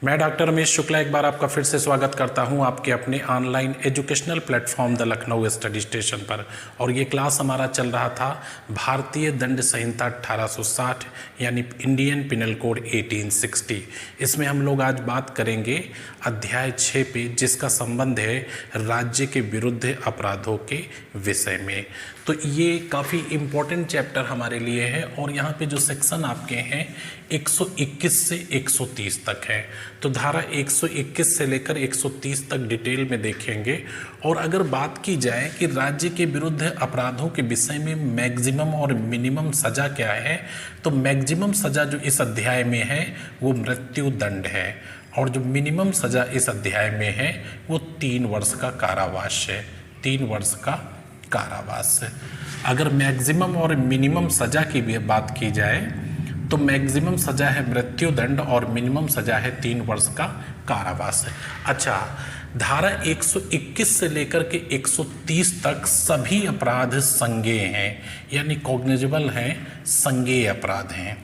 मैं डॉक्टर रमेश शुक्ला एक बार आपका फिर से स्वागत करता हूं आपके अपने online educational platform the Lucknow study station पर। और ये क्लास हमारा चल रहा था भारतीय दंड संहिता 1860 यानी इंडियन पिनल कोड 1860। इसमें हम लोग आज बात करेंगे अध्याय 6 पे, जिसका संबंध है राज्य के विरुद्ध अपराधों के विषय में। तो ये काफ़ी इम्पोर्टेंट चैप्टर हमारे लिए है और यहाँ पे जो सेक्शन आपके हैं 121 से 130 तक है। तो धारा 121 से लेकर 130 तक डिटेल में देखेंगे। और अगर बात की जाए कि राज्य के विरुद्ध अपराधों के विषय में मैक्सिमम और मिनिमम सज़ा क्या है, तो मैक्सिमम सज़ा जो इस अध्याय में है वो मृत्यु दंड है और जो मिनिमम सज़ा इस अध्याय में है वो 3 वर्ष का कारावास है। 3 वर्ष का कारावास। अगर मैक्सिमम और मिनिमम सज़ा की भी बात की जाए तो मैक्सिमम सज़ा है मृत्यु दंड और मिनिमम सज़ा है 3 वर्ष का कारावास। अच्छा, धारा 121 से लेकर के 130 तक सभी अपराध संज्ञेय हैं, यानी कॉग्निजेबल हैं, संज्ञेय अपराध हैं।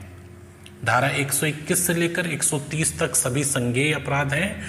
धारा 121 से लेकर 130 तक सभी संज्ञेय अपराध हैं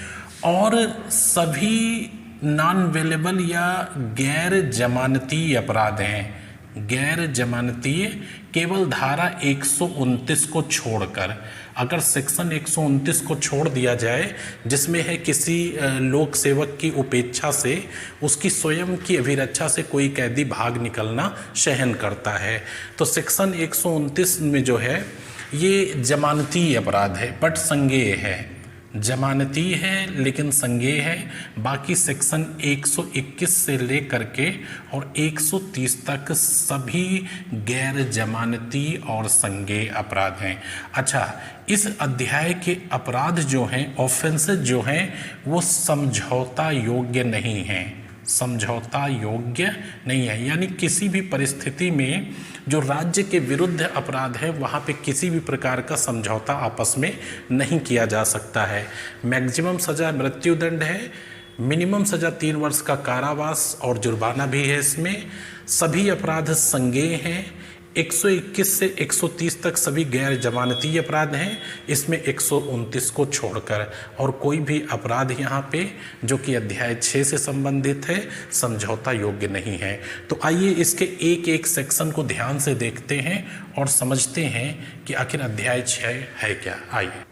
और सभी नॉन अवेलेबल या गैर जमानती अपराध हैं। गैर जमानतीय केवल धारा 129 को छोड़कर। अगर सेक्शन 129 को छोड़ दिया जाए जिसमें है किसी लोक सेवक की उपेक्षा से उसकी स्वयं की अभिरक्षा से कोई कैदी भाग निकलना सहन करता है, तो सेक्शन 129 में जो है ये जमानती अपराध है बट संज्ञेय है। जमानती है लेकिन संज्ञेय है। बाकी सेक्शन 121 से लेकर के और 130 तक सभी गैर जमानती और संज्ञेय अपराध हैं। अच्छा, इस अध्याय के अपराध जो हैं, ऑफेंसेस जो हैं, वो समझौता योग्य नहीं हैं। समझौता योग्य नहीं है, यानी किसी भी परिस्थिति में जो राज्य के विरुद्ध अपराध है वहाँ पे किसी भी प्रकार का समझौता आपस में नहीं किया जा सकता है। मैक्सिमम सज़ा मृत्यु दंड है, मिनिमम सज़ा 3 वर्ष का कारावास और जुर्माना भी है। इसमें सभी अपराध संज्ञेय हैं। 121 से 130 तक सभी गैर जमानती अपराध हैं, इसमें 129 को छोड़कर। और कोई भी अपराध यहाँ पे जो कि अध्याय 6 से संबंधित है समझौता योग्य नहीं है। तो आइए इसके एक एक सेक्शन को ध्यान से देखते हैं और समझते हैं कि आखिर अध्याय 6 है क्या। आइए,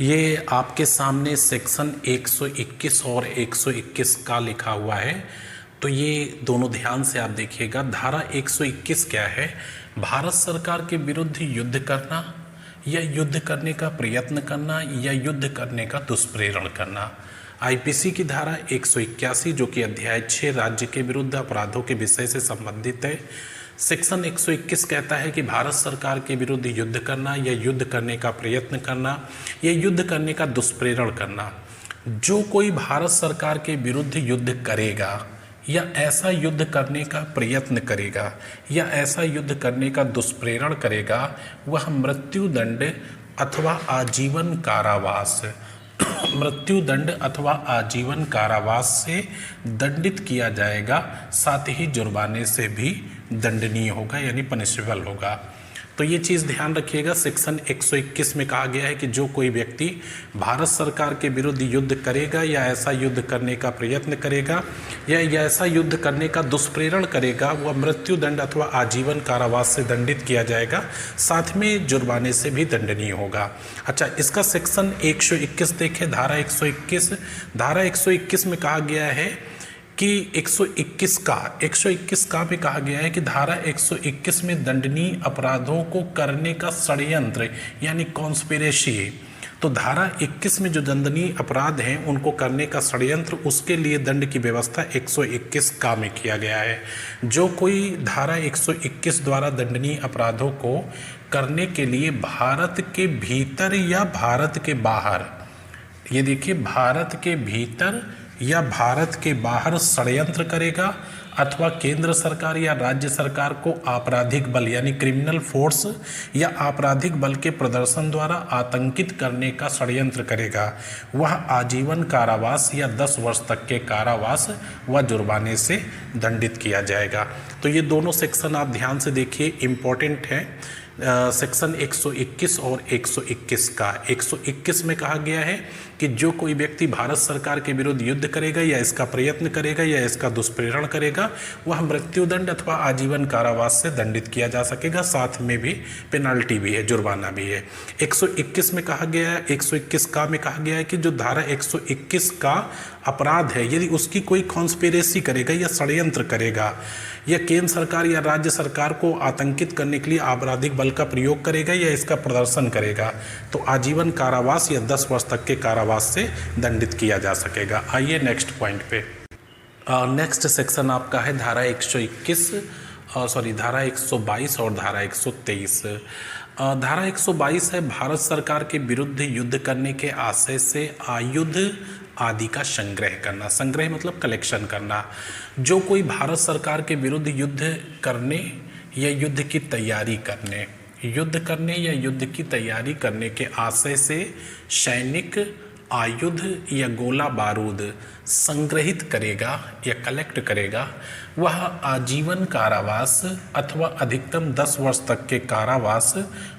ये आपके सामने सेक्शन 121 और 121 का लिखा हुआ है, तो ये दोनों ध्यान से आप देखिएगा। धारा 121 क्या है? भारत सरकार के विरुद्ध युद्ध करना या युद्ध करने का प्रयत्न करना या युद्ध करने का दुष्प्रेरण करना। आईपीसी की धारा 181 जो कि अध्याय 6 राज्य के विरुद्ध अपराधों के विषय से संबंधित है। सेक्शन 121 कहता है कि भारत सरकार के विरुद्ध युद्ध करना या युद्ध करने का प्रयत्न करना या युद्ध करने का दुष्प्रेरण करना। जो कोई भारत सरकार के विरुद्ध युद्ध करेगा या ऐसा युद्ध करने का प्रयत्न करेगा या ऐसा युद्ध करने का दुष्प्रेरण करेगा वह मृत्यु दंड अथवा आजीवन कारावास मृत्यु दंड अथवा आजीवन कारावास से दंडित किया जाएगा, साथ ही जुर्माने से भी दंडनीय होगा यानी पनिशेबल होगा। तो ये चीज़ ध्यान रखिएगा। सेक्शन 121 में कहा गया है कि जो कोई व्यक्ति भारत सरकार के विरुद्ध युद्ध करेगा या ऐसा युद्ध करने का प्रयत्न करेगा या ऐसा युद्ध करने का दुष्प्रेरण करेगा वह मृत्यु दंड अथवा आजीवन कारावास से दंडित किया जाएगा, साथ में जुर्माने से भी दंडनीय होगा। अच्छा, इसका सेक्शन 121 देखें। धारा 121 में कहा गया है कि 121 का में कहा गया है कि धारा 121 में दंडनीय अपराधों को करने का षड्यंत्र यानी कॉन्स्पिरेसी। तो धारा 21 में जो दंडनीय अपराध हैं उनको करने का षड्यंत्र, उसके लिए दंड की व्यवस्था 121 का में किया गया है। जो कोई धारा 121 द्वारा दंडनीय अपराधों को करने के लिए भारत के भीतर या भारत के बाहर, ये देखिए, भारत के भीतर या भारत के बाहर षड्यंत्र करेगा अथवा केंद्र सरकार या राज्य सरकार को आपराधिक बल यानी क्रिमिनल फोर्स या आपराधिक बल के प्रदर्शन द्वारा आतंकित करने का षड्यंत्र करेगा, वह आजीवन कारावास या 10 वर्ष तक के कारावास व जुर्माने से दंडित किया जाएगा। तो ये दोनों सेक्शन आप ध्यान से देखिए, इम्पोर्टेंट है। सेक्शन 121 और 121 का। 121 में कहा गया है कि जो कोई व्यक्ति भारत सरकार के विरुद्ध युद्ध करेगा या इसका प्रयत्न करेगा या इसका दुष्प्रेरण करेगा वह मृत्युदंड अथवा आजीवन कारावास से दंडित किया जा सकेगा, साथ में भी पेनाल्टी भी है, जुर्माना भी है। 121 में कहा गया है, 121 का में कहा गया है कि जो धारा 121 का अपराध है, यदि उसकी कोई कॉन्स्पिरेसी करेगा या षड्यंत्र करेगा या केंद्र सरकार या राज्य सरकार को आतंकित करने के लिए आपराधिक बल का प्रयोग करेगा या इसका प्रदर्शन करेगा तो आजीवन कारावास या 10 वर्ष तक के कारावास से दंडित किया जा सकेगा। आइए नेक्स्ट पॉइंट पे। नेक्स्ट सेक्शन आपका है धारा 122 और धारा 123। धारा 122 है भारत सरकार के विरुद्ध युद्ध करने के आशय से आयुध आदि का संग्रह करना। संग्रह मतलब कलेक्शन करना। जो कोई भारत सरकार के विरुद्ध युद्ध करने या युद्ध की तैयारी करने के आशय से सैनिक आयुध या गोला बारूद संग्रहित करेगा या कलेक्ट करेगा वह आजीवन कारावास अथवा अधिकतम 10 वर्ष तक के कारावास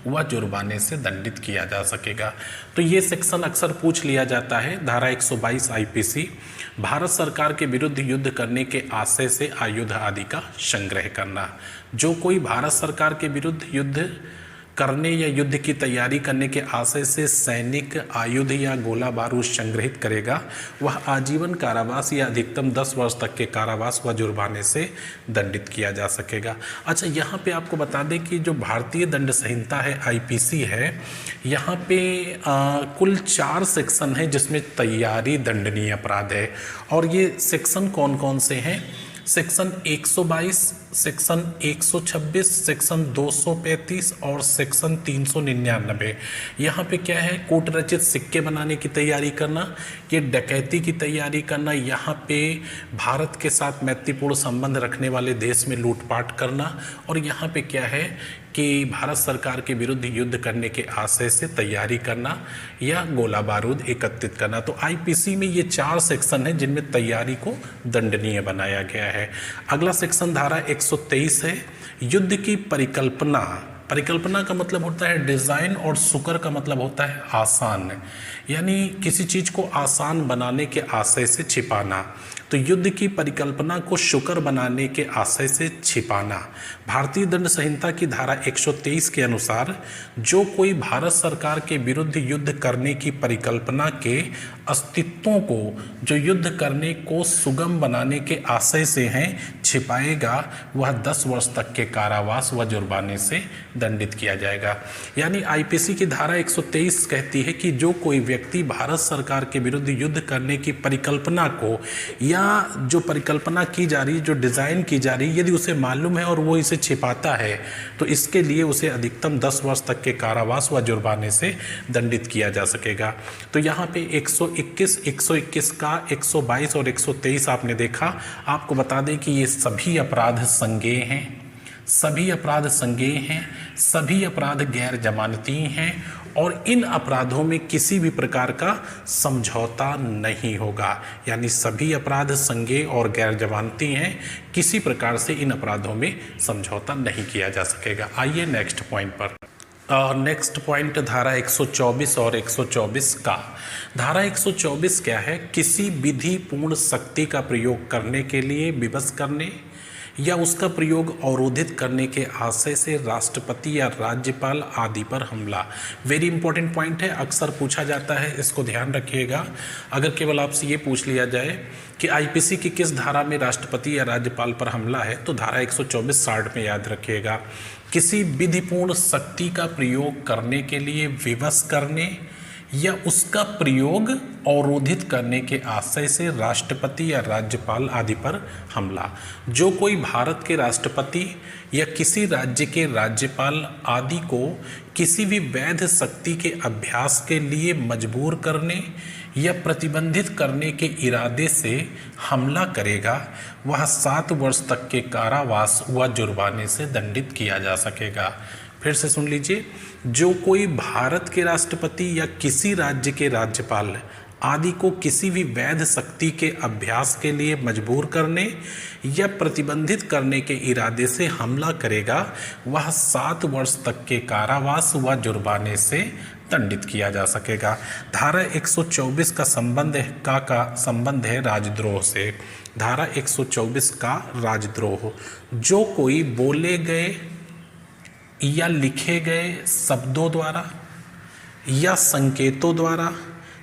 व जुर्माने से दंडित किया जा सकेगा। तो ये सेक्शन अक्सर पूछ लिया जाता है। धारा 122 आईपीसी भारत सरकार के विरुद्ध युद्ध करने के आशय से आयुध आदि का संग्रह करना। जो कोई भारत सरकार के विरुद्ध युद्ध करने या युद्ध की तैयारी करने के आशय से सैनिक आयुध या गोला बारूद संग्रहित करेगा वह आजीवन कारावास या अधिकतम 10 वर्ष तक के कारावास व जुर्माने से दंडित किया जा सकेगा। अच्छा, यहाँ पे आपको बता दें कि जो भारतीय दंड संहिता है आईपीसी है, यहाँ पे कुल 4 सेक्शन है जिसमें तैयारी दंडनीय अपराध है। और ये सेक्शन कौन कौन से हैं? सेक्शन 122, सेक्शन 126, सेक्शन 235 और सेक्शन 399। यहाँ पे क्या है? कूट रचित सिक्के बनाने की तैयारी करना, ये डकैती की तैयारी करना, यहाँ पे भारत के साथ मैत्रीपूर्ण संबंध रखने वाले देश में लूटपाट करना, और यहाँ पे क्या है कि भारत सरकार के विरुद्ध युद्ध करने के आशय से तैयारी करना या गोला बारूद एकत्रित करना। तो आईपीसी में ये 4 सेक्शन हैं जिनमें तैयारी को दंडनीय बनाया गया है। अगला सेक्शन धारा 123 है युद्ध की परिकल्पना। परिकल्पना का मतलब होता है डिज़ाइन और सुकर का मतलब होता है आसान, यानी किसी चीज़ को आसान बनाने के आशय से छिपाना। तो युद्ध की परिकल्पना को शुकर बनाने के आशय से छिपाना। भारतीय दंड संहिता की धारा 123 के अनुसार जो कोई भारत सरकार के विरुद्ध युद्ध करने की परिकल्पना के अस्तित्वों को जो युद्ध करने को सुगम बनाने के आशय से हैं छिपाएगा वह 10 वर्ष तक के कारावास व जुर्माने से दंडित किया जाएगा। यानी आईपीसी की धारा 123 कहती है कि जो कोई व्यक्ति भारत सरकार के विरुद्ध युद्ध करने की परिकल्पना को या जो परिकल्पना की जा रही है, जो डिज़ाइन की जा रही है, यदि उसे मालूम है और वो इसे छिपाता है तो इसके लिए उसे अधिकतम 10 वर्ष तक के कारावास व जुर्माने से दंडित किया जा सकेगा। तो यहाँ पे 121 का 122 और 123 आपने देखा। आपको बता दें कि ये सभी अपराध संज्ञेय हैं, सभी अपराध संज्ञेय हैं, सभी अपराध गैर जमानती हैं और इन अपराधों में किसी भी प्रकार का समझौता नहीं होगा। यानी सभी अपराध संज्ञेय और गैर जमानती हैं, किसी प्रकार से इन अपराधों में समझौता नहीं किया जा सकेगा। आइए नेक्स्ट पॉइंट पर। नेक्स्ट पॉइंट धारा 124 और 124 का। धारा 124 क्या है? किसी विधि पूर्ण शक्ति का प्रयोग करने के लिए विवश करने या उसका प्रयोग अवरोधित करने के आशय से राष्ट्रपति या राज्यपाल आदि पर हमला। वेरी इंपॉर्टेंट पॉइंट है, अक्सर पूछा जाता है, इसको ध्यान रखिएगा। अगर केवल आपसे ये पूछ लिया जाए कि आईपीसी की किस धारा में राष्ट्रपति या राज्यपाल पर हमला है तो धारा 124 60 में याद रखिएगा। किसी विधिपूर्ण शक्ति का प्रयोग करने के लिए विवश करने या उसका प्रयोग अवरोधित करने के आशय से राष्ट्रपति या राज्यपाल आदि पर हमला। जो कोई भारत के राष्ट्रपति या किसी राज्य के राज्यपाल आदि को किसी भी वैध शक्ति के अभ्यास के लिए मजबूर करने या प्रतिबंधित करने के इरादे से हमला करेगा वह 7 वर्ष तक के कारावास व जुर्माने से दंडित किया जा सकेगा। फिर से सुन लीजिए, जो कोई भारत के राष्ट्रपति या किसी राज्य के राज्यपाल आदि को किसी भी वैध शक्ति के अभ्यास के लिए मजबूर करने या प्रतिबंधित करने के इरादे से हमला करेगा वह 7 वर्ष तक के कारावास व जुर्माने से दंडित किया जा सकेगा। धारा 124 का संबंध है राजद्रोह से। धारा 124 का राजद्रोह, जो कोई बोले गए या लिखे गए शब्दों द्वारा या संकेतों द्वारा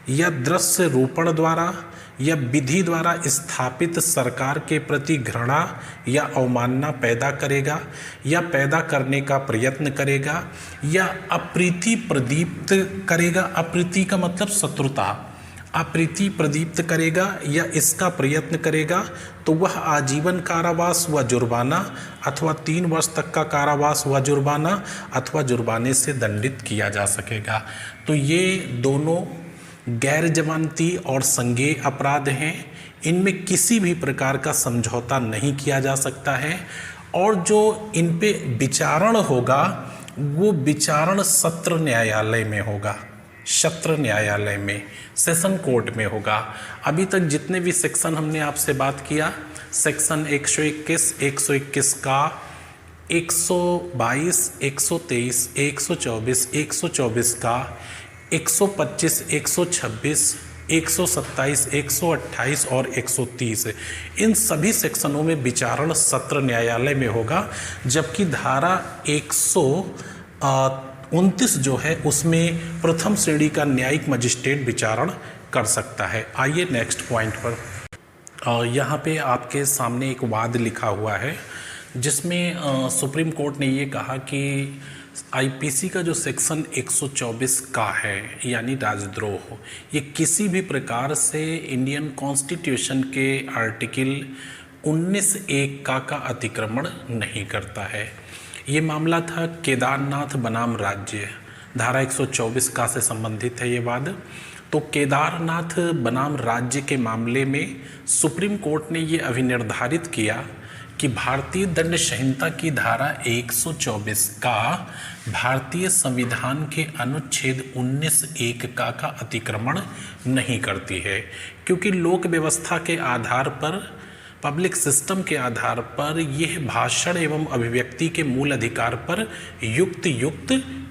या दृश्य रूपण द्वारा या विधि द्वारा स्थापित सरकार के प्रति घृणा या अवमानना पैदा करेगा या पैदा करने का प्रयत्न करेगा या अप्रीति प्रदीप्त करेगा। अप्रीति का मतलब शत्रुता, अप्रीति प्रदीप्त करेगा या इसका प्रयत्न करेगा तो वह आजीवन कारावास व जुर्माना अथवा 3 वर्ष तक का कारावास व जुर्माना अथवा जुर्माने से दंडित किया जा सकेगा। तो ये दोनों गैर जमानती और संज्ञेय अपराध हैं। इनमें किसी भी प्रकार का समझौता नहीं किया जा सकता है और जो इन पे विचारण होगा वो विचारण सत्र न्यायालय में होगा, सत्र न्यायालय में, सेशन कोर्ट में होगा। अभी तक जितने भी सेक्शन हमने आपसे बात किया, सेक्शन 121, 121 का 122, 123, 124, 124 का 125, 126, 127, 128 और 130, इन सभी सेक्शनों में विचारण सत्र न्यायालय में होगा। जबकि धारा 129 जो है उसमें प्रथम श्रेणी का न्यायिक मजिस्ट्रेट विचारण कर सकता है। आइए नेक्स्ट पॉइंट पर। यहाँ पे आपके सामने एक वाद लिखा हुआ है जिसमें सुप्रीम कोर्ट ने ये कहा कि आईपीसी का जो सेक्शन 124 का है यानी राजद्रोह, ये किसी भी प्रकार से इंडियन कॉन्स्टिट्यूशन के आर्टिकल 19(1) का अतिक्रमण नहीं करता है। ये मामला था केदारनाथ बनाम राज्य, धारा 124 का से संबंधित है ये वाद। तो केदारनाथ बनाम राज्य के मामले में सुप्रीम कोर्ट ने ये अभिनिर्धारित किया कि भारतीय दंड संहिता की धारा 124 का भारतीय संविधान के अनुच्छेद 19(1) का अतिक्रमण नहीं करती है, क्योंकि लोक व्यवस्था के आधार पर, पब्लिक सिस्टम के आधार पर यह भाषण एवं अभिव्यक्ति के मूल अधिकार पर युक्त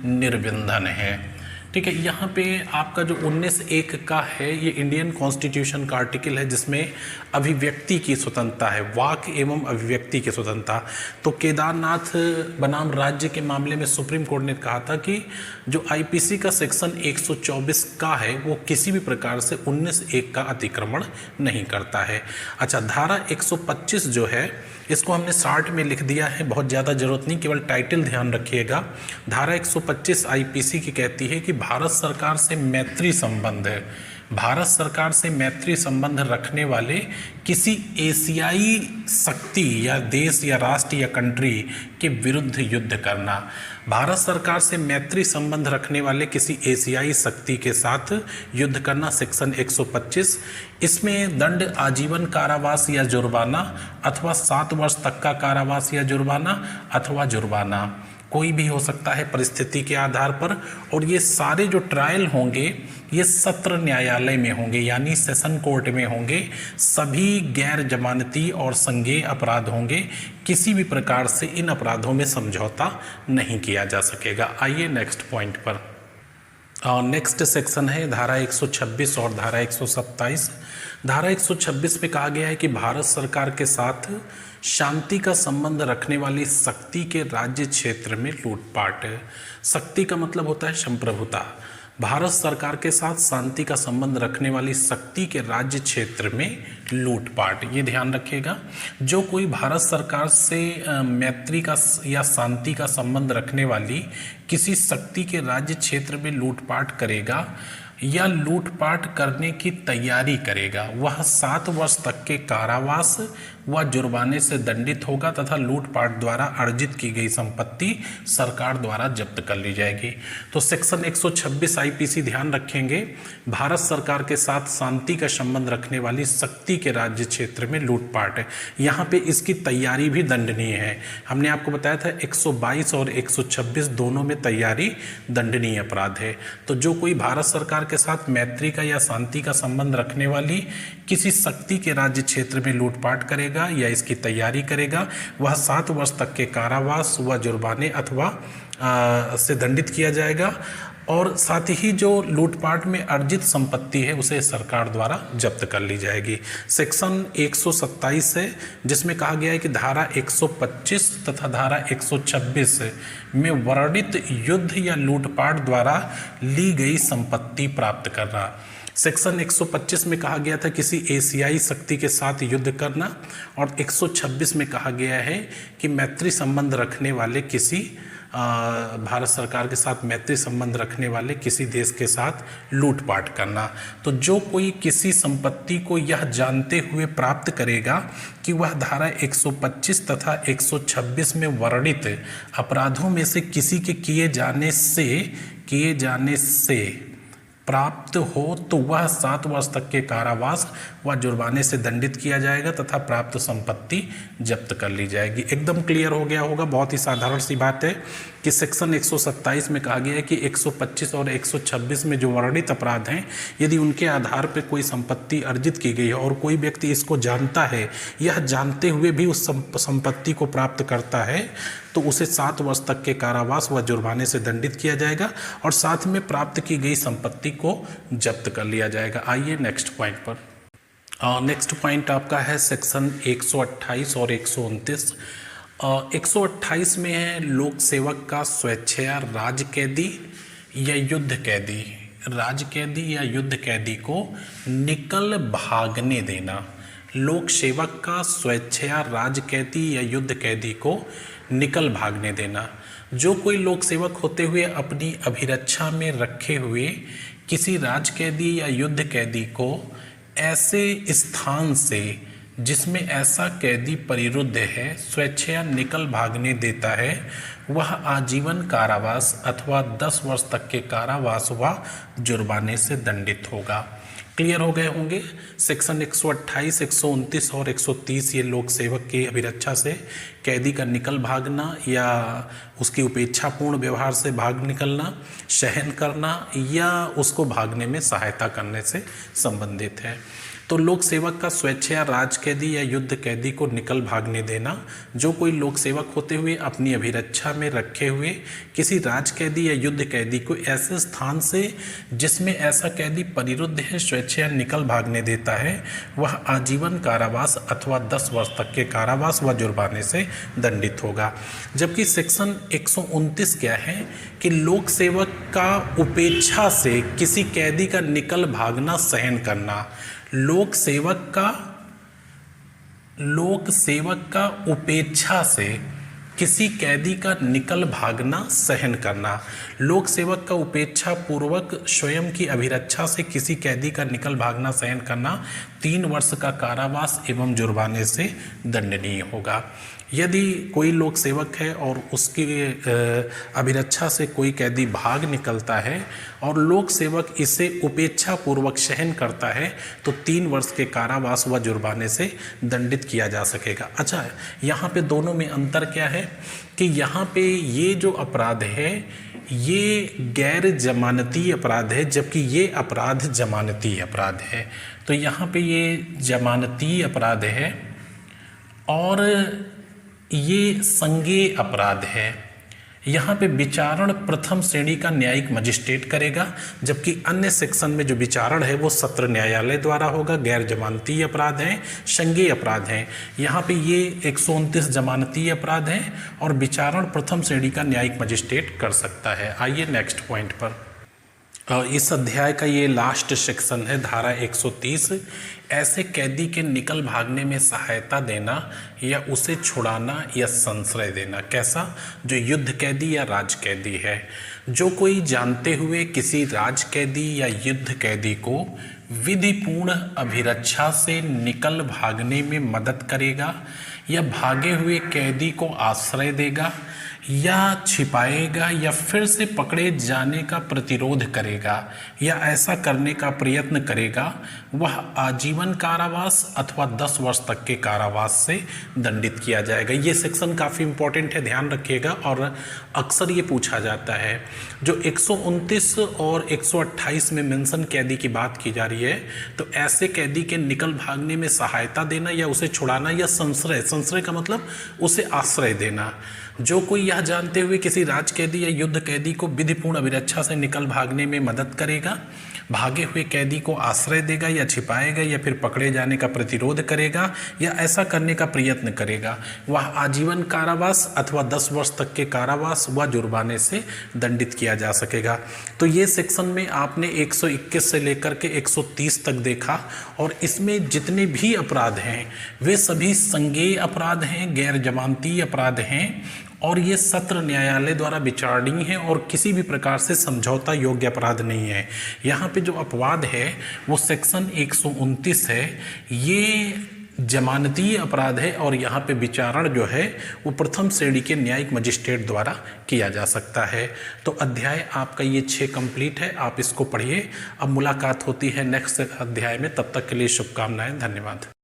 निर्बंधन है। ठीक है, यहाँ पे आपका जो 19(1) का है ये इंडियन कॉन्स्टिट्यूशन का आर्टिकल है जिसमें अभिव्यक्ति की स्वतंत्रता है, वाक एवं अभिव्यक्ति की स्वतंत्रता। तो केदारनाथ बनाम राज्य के मामले में सुप्रीम कोर्ट ने कहा था कि जो आईपीसी का सेक्शन 124 का है वो किसी भी प्रकार से 19(1) का अतिक्रमण नहीं करता है। अच्छा, धारा 125 जो है इसको हमने शार्ट में लिख दिया है, बहुत ज़्यादा जरूरत नहीं, केवल टाइटल ध्यान रखिएगा। धारा 125 आईपीसी की कहती है कि भारत सरकार से मैत्री संबंध है, भारत सरकार से मैत्री संबंध रखने वाले किसी एशियाई शक्ति या देश या राष्ट्र या कंट्री के विरुद्ध युद्ध करना। भारत सरकार से मैत्री संबंध रखने वाले किसी एशियाई शक्ति के साथ युद्ध करना, सेक्शन 125। इसमें दंड आजीवन कारावास या जुर्माना अथवा 7 वर्ष तक का कारावास या जुर्माना अथवा जुर्माना कोई भी हो सकता है परिस्थिति के आधार पर। और ये सारे जो ट्रायल होंगे ये सत्र न्यायालय में होंगे यानी सेशन कोर्ट में होंगे। सभी गैर जमानती और संज्ञेय अपराध होंगे, किसी भी प्रकार से इन अपराधों में समझौता नहीं किया जा सकेगा। आइए नेक्स्ट पॉइंट पर। नेक्स्ट सेक्शन है धारा 126 और धारा 127। धारा 126 में कहा गया है कि भारत सरकार के साथ शांति का संबंध रखने वाली शक्ति के राज्य क्षेत्र में लूटपाट। शक्ति का मतलब होता है संप्रभुता। भारत सरकार के साथ शांति का संबंध रखने वाली शक्ति के राज्य क्षेत्र में लूटपाट, ये ध्यान रखिएगा। जो कोई भारत सरकार से मैत्री का या शांति का संबंध रखने वाली किसी शक्ति के राज्य क्षेत्र में लूटपाट करेगा या लूटपाट करने की तैयारी करेगा, वह 7 वर्ष तक के कारावास वह जुर्माने से दंडित होगा तथा लूटपाट द्वारा अर्जित की गई संपत्ति सरकार द्वारा जब्त कर ली जाएगी। तो सेक्शन 126 आईपीसी ध्यान रखेंगे, भारत सरकार के साथ शांति का संबंध रखने वाली शक्ति के राज्य क्षेत्र में लूटपाट है। यहाँ पे इसकी तैयारी भी दंडनीय है। हमने आपको बताया था 122 और 126 दोनों में तैयारी दंडनीय अपराध है। तो जो कोई भारत सरकार के साथ मैत्री का या शांति का संबंध रखने वाली किसी शक्ति के राज्य क्षेत्र में लूटपाट करेगा या इसकी तैयारी करेगा, वह 7 वर्ष तक के कारावास व जुर्माने अथवा से दंडित किया जाएगा। और साथ ही जो लूटपाट में अर्जित संपत्ति है उसे सरकार द्वारा जब्त कर ली जाएगी। सेक्शन 127 है जिसमें कहा गया है कि धारा 125 तथा धारा 126 में वर्णित युद्ध या लूटपाट द्वारा ली गई संपत्ति प्राप्त करना। सेक्शन 125 में कहा गया था किसी एशियाई शक्ति के साथ युद्ध करना, और 126 में कहा गया है कि मैत्री संबंध रखने वाले किसी भारत सरकार के साथ मैत्री संबंध रखने वाले किसी देश के साथ लूटपाट करना। तो जो कोई किसी संपत्ति को यह जानते हुए प्राप्त करेगा कि वह धारा 125 तथा 126 में वर्णित अपराधों में से किसी के किए जाने से प्राप्त हो तो वह 7 वर्ष तक के कारावास व जुर्माने से दंडित किया जाएगा तथा प्राप्त संपत्ति जब्त कर ली जाएगी। एकदम क्लियर हो गया होगा। बहुत ही साधारण सी बात है कि सेक्शन 127 में कहा गया है कि 125 और 126 में जो वर्णित अपराध हैं, यदि उनके आधार पर कोई संपत्ति अर्जित की गई है और कोई व्यक्ति इसको जानता है, यह जानते हुए भी उस संपत्ति को प्राप्त करता है, तो उसे 7 वर्ष तक के कारावास व जुर्माने से दंडित किया जाएगा और साथ में प्राप्त की गई संपत्ति को जब्त कर लिया जाएगा। आइए नेक्स्ट पॉइंट पर। नेक्स्ट पॉइंट आपका है सेक्शन 128 और 129। 128 में है लोक सेवक का स्वेच्छया राज कैदी या युद्ध कैदी, राज कैदी या युद्ध कैदी को निकल भागने देना। लोक सेवक का स्वेच्छया राज कैदी या युद्ध कैदी को निकल भागने देना। जो कोई लोक सेवक होते हुए अपनी अभिरक्षा में रखे हुए किसी राज कैदी या युद्ध कैदी को ऐसे स्थान से जिसमें ऐसा कैदी परिरुद्ध है स्वेच्छया निकल भागने देता है, वह आजीवन कारावास अथवा 10 वर्ष तक के कारावास व जुर्माने से दंडित होगा। क्लियर हो गए होंगे। सेक्शन 128, 129 और 130 ये लोक सेवक की अभिरक्षा से कैदी का निकल भागना या उसकी उपेक्षापूर्ण व्यवहार से भाग निकलना, सहन करना या उसको भागने में सहायता करने से संबंधित है। तो लोक सेवक का स्वेच्छया राज कैदी या युद्ध कैदी को निकल भागने देना। जो कोई लोक सेवक होते हुए अपनी अभिरक्षा में रखे हुए किसी राज कैदी या युद्ध कैदी को ऐसे स्थान से जिसमें ऐसा कैदी परिरुद्ध है स्वेच्छया निकल भागने देता है, वह आजीवन कारावास अथवा 10 वर्ष तक के कारावास व जुर्माने से दंडित होगा। जबकि सेक्शन 129 क्या है कि लोक सेवक का उपेक्षा से किसी कैदी का निकल भागना सहन करना। लोक सेवक का उपेक्षा से किसी कैदी का निकल भागना सहन करना। लोक सेवक का उपेक्षा पूर्वक स्वयं की अभिरक्षा से किसी कैदी का निकल भागना सहन करना 3 वर्ष का कारावास एवं जुर्माने से दंडनीय होगा। यदि कोई लोक सेवक है और उसकी अभिरक्षा से कोई कैदी भाग निकलता है और लोक सेवक इसे उपेक्षा पूर्वक सहन करता है तो 3 वर्ष के कारावास व जुर्माने से दंडित किया जा सकेगा। अच्छा, यहाँ पे दोनों में अंतर क्या है कि यहाँ पे ये जो अपराध है ये गैर जमानती अपराध है, जबकि ये अपराध जमानती अपराध है। तो यहाँ पे ये जमानती अपराध है और ये संज्ञेय अपराध है। यहाँ पे विचारण प्रथम श्रेणी का न्यायिक मजिस्ट्रेट करेगा, जबकि अन्य सेक्शन में जो विचारण है वो सत्र न्यायालय द्वारा होगा। गैर जमानती अपराध हैं, संज्ञेय अपराध हैं। यहाँ पे ये 129 जमानती अपराध हैं और विचारण प्रथम श्रेणी का न्यायिक मजिस्ट्रेट कर सकता है। आइए नेक्स्ट पॉइंट पर। इस अध्याय का ये लास्ट सेक्शन है, धारा 130। ऐसे कैदी के निकल भागने में सहायता देना या उसे छुड़ाना या संश्रय देना। कैसा? जो युद्ध कैदी या राज कैदी है, जो कोई जानते हुए किसी राज कैदी या युद्ध कैदी को विधिपूर्ण अभिरक्षा से निकल भागने में मदद करेगा या भागे हुए कैदी को आश्रय देगा या छिपाएगा या फिर से पकड़े जाने का प्रतिरोध करेगा या ऐसा करने का प्रयत्न करेगा, वह आजीवन कारावास अथवा 10 वर्ष तक के कारावास से दंडित किया जाएगा। ये सेक्शन काफ़ी इंपॉर्टेंट है, ध्यान रखिएगा, और अक्सर ये पूछा जाता है। जो 129 और 128 में मेंशन कैदी की बात की जा रही है, तो ऐसे कैदी के निकल भागने में सहायता देना या उसे छुड़ाना या संश्रय, संश्रय का मतलब उसे आश्रय देना। जो कोई यह जानते हुए किसी राज कैदी या युद्ध कैदी को विधिपूर्ण अभिरक्षा से निकल भागने में मदद करेगा, भागे हुए कैदी को आश्रय देगा या छिपाएगा या फिर पकड़े जाने का प्रतिरोध करेगा या ऐसा करने का प्रयत्न करेगा, वह आजीवन कारावास अथवा 10 वर्ष तक के कारावास व जुर्माने से दंडित किया जा सकेगा। तो ये सेक्शन में आपने 121 से लेकर के 130 तक देखा, और इसमें जितने भी अपराध हैं वे सभी संज्ञेय अपराध हैं, गैर जमानती अपराध हैं, और ये सत्र न्यायालय द्वारा विचारणीय है और किसी भी प्रकार से समझौता योग्य अपराध नहीं है। यहाँ पे जो अपवाद है वो सेक्शन 129 है, ये जमानती अपराध है, और यहाँ पे विचारण जो है वो प्रथम श्रेणी के न्यायिक मजिस्ट्रेट द्वारा किया जा सकता है। तो अध्याय आपका ये 6 कंप्लीट है, आप इसको पढ़िए। अब मुलाकात होती है नेक्स्ट अध्याय में, तब तक के लिए शुभकामनाएं, धन्यवाद।